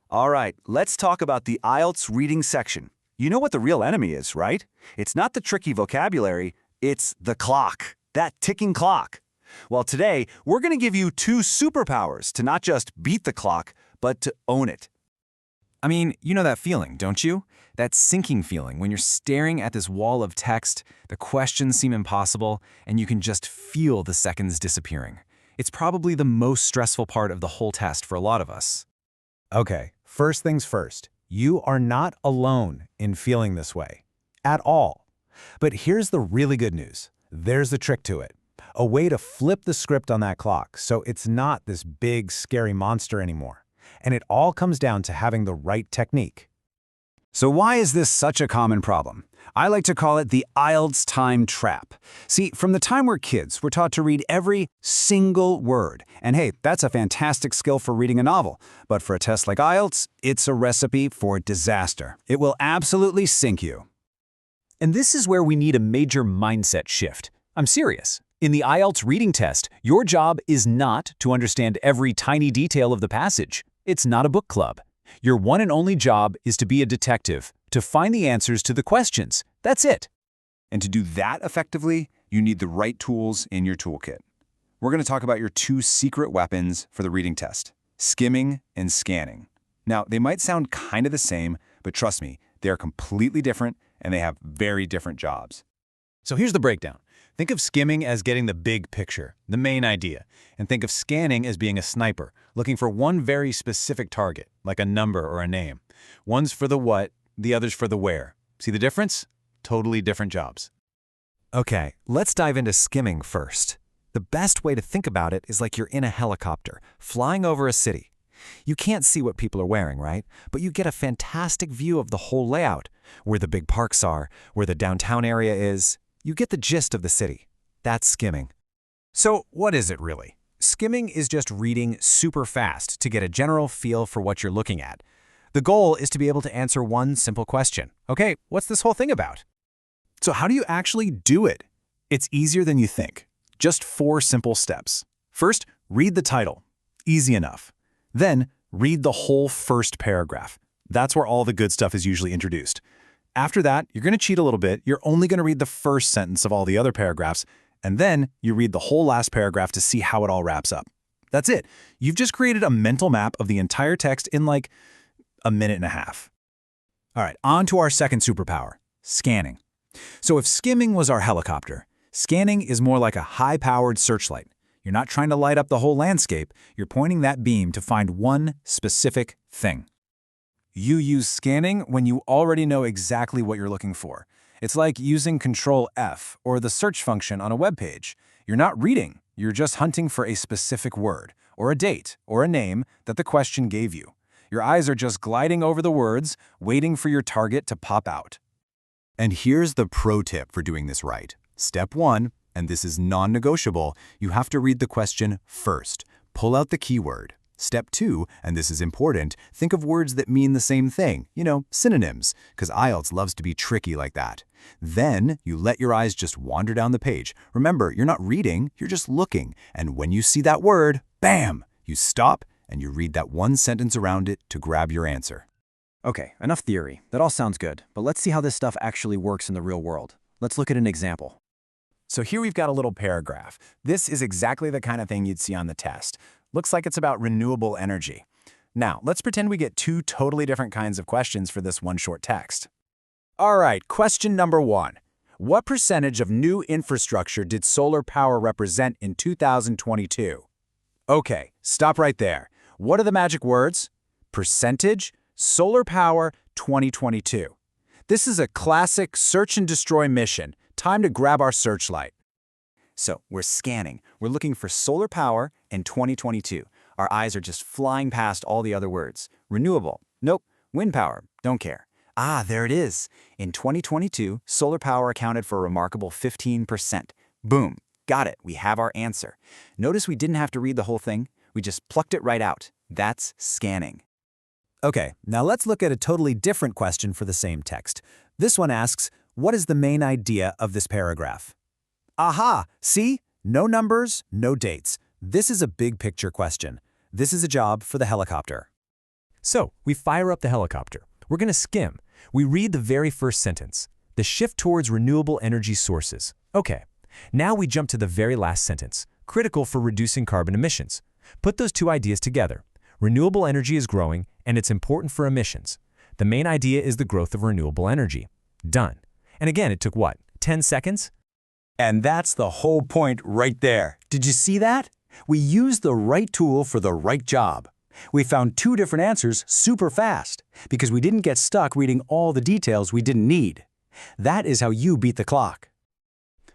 All right, let's talk about the IELTS reading section. You know what the real enemy is, right? It's not the tricky vocabulary, it's the clock, that ticking clock. Well, today, we're going to give you two superpowers to not just beat the clock, but to own it. I mean, you know that feeling, don't you? That sinking feeling when you're staring at this wall of text, the questions seem impossible, and you can just feel the seconds disappearing. It's probably the most stressful part of the whole test for a lot of us. Okay, first things first. You are not alone in feeling this way. At all. But here's the really good news. There's the trick to it. A way to flip the script on that clock so it's not this big, scary monster anymore. And it all comes down to having the right technique. So why is this such a common problem? I like to call it the IELTS time trap. See, from the time we're kids, we're taught to read every single word. And hey, that's a fantastic skill for reading a novel. But for a test like IELTS, it's a recipe for disaster. It will absolutely sink you. And this is where we need a major mindset shift. I'm serious. In the IELTS reading test, your job is not to understand every tiny detail of the passage. It's not a book club. Your one and only job is to be a detective, to find the answers to the questions. That's it. And to do that effectively, you need the right tools in your toolkit. We're going to talk about your two secret weapons for the reading test, skimming and scanning. Now, they might sound kind of the same, but trust me, they're completely different and they have very different jobs. So here's the breakdown. Think of skimming as getting the big picture, the main idea, and think of scanning as being a sniper, looking for one very specific target, like a number or a name. One's for the what, the other's for the where. See the difference? Totally different jobs. Okay, let's dive into skimming first. The best way to think about it is like you're in a helicopter, flying over a city. You can't see what people are wearing, right? But you get a fantastic view of the whole layout, where the big parks are, where the downtown area is. You get the gist of the city. That's skimming. So what is it really? Skimming is just reading super fast to get a general feel for what you're looking at. The goal is to be able to answer one simple question. Okay, what's this whole thing about? So how do you actually do it? It's easier than you think. Just 4 simple steps. First, read the title. Easy enough. Then, read the whole first paragraph. That's where all the good stuff is usually introduced. After that, you're going to cheat a little bit. You're only going to read the first sentence of all the other paragraphs, and then you read the whole last paragraph to see how it all wraps up. That's it. You've just created a mental map of the entire text in like a minute and a half. All right, on to our second superpower, scanning. So if skimming was our helicopter, scanning is more like a high-powered searchlight. You're not trying to light up the whole landscape. You're pointing that beam to find one specific thing. You use scanning when you already know exactly what you're looking for. It's like using Control F or the search function on a web page. You're not reading, you're just hunting for a specific word, or a date, or a name that the question gave you. Your eyes are just gliding over the words, waiting for your target to pop out. And here's the pro tip for doing this right. Step 1, and this is non-negotiable, you have to read the question first. Pull out the keyword. Step 2, and this is important, think of words that mean the same thing, synonyms, because IELTS loves to be tricky like that. Then, you let your eyes just wander down the page. Remember, you're not reading, you're just looking, and when you see that word, bam, you stop and you read that one sentence around it to grab your answer. Okay, enough theory. That all sounds good, but let's see how this stuff actually works in the real world. Let's look at an example. So here we've got a little paragraph. This is exactly the kind of thing you'd see on the test. Looks like it's about renewable energy. Now, let's pretend we get 2 totally different kinds of questions for this one short text. All right, question number 1. What percentage of new infrastructure did solar power represent in 2022? Okay, stop right there. What are the magic words? Percentage, solar power, 2022. This is a classic search and destroy mission. Time to grab our searchlight. So we're scanning. We're looking for solar power in 2022. Our eyes are just flying past all the other words. Renewable. Nope. Wind power. Don't care. Ah, there it is. In 2022, solar power accounted for a remarkable 15%. Boom. Got it. We have our answer. Notice we didn't have to read the whole thing. We just plucked it right out. That's scanning. Okay, now let's look at a totally different question for the same text. This one asks, what is the main idea of this paragraph? Aha! See? No numbers, no dates. This is a big picture question. This is a job for the helicopter. So, we fire up the helicopter. We're going to skim. We read the very first sentence. The shift towards renewable energy sources. Okay. Now we jump to the very last sentence. Critical for reducing carbon emissions. Put those two ideas together. Renewable energy is growing, and it's important for emissions. The main idea is the growth of renewable energy. Done. And again, it took what? 10 seconds? And that's the whole point right there. Did you see that? We used the right tool for the right job. We found 2 different answers super fast because we didn't get stuck reading all the details we didn't need. That is how you beat the clock.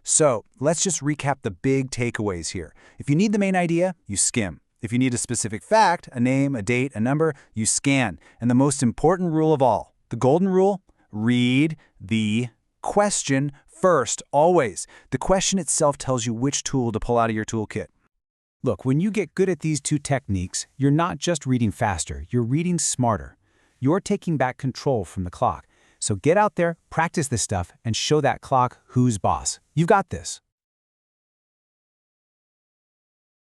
So, let's just recap the big takeaways here. If you need the main idea, you skim. If you need a specific fact, a name, a date, a number, you scan. And the most important rule of all, the golden rule, read the question first, always. The question itself tells you which tool to pull out of your toolkit. Look, when you get good at these 2 techniques, you're not just reading faster, you're reading smarter. You're taking back control from the clock. So get out there, practice this stuff, and show that clock who's boss. You've got this.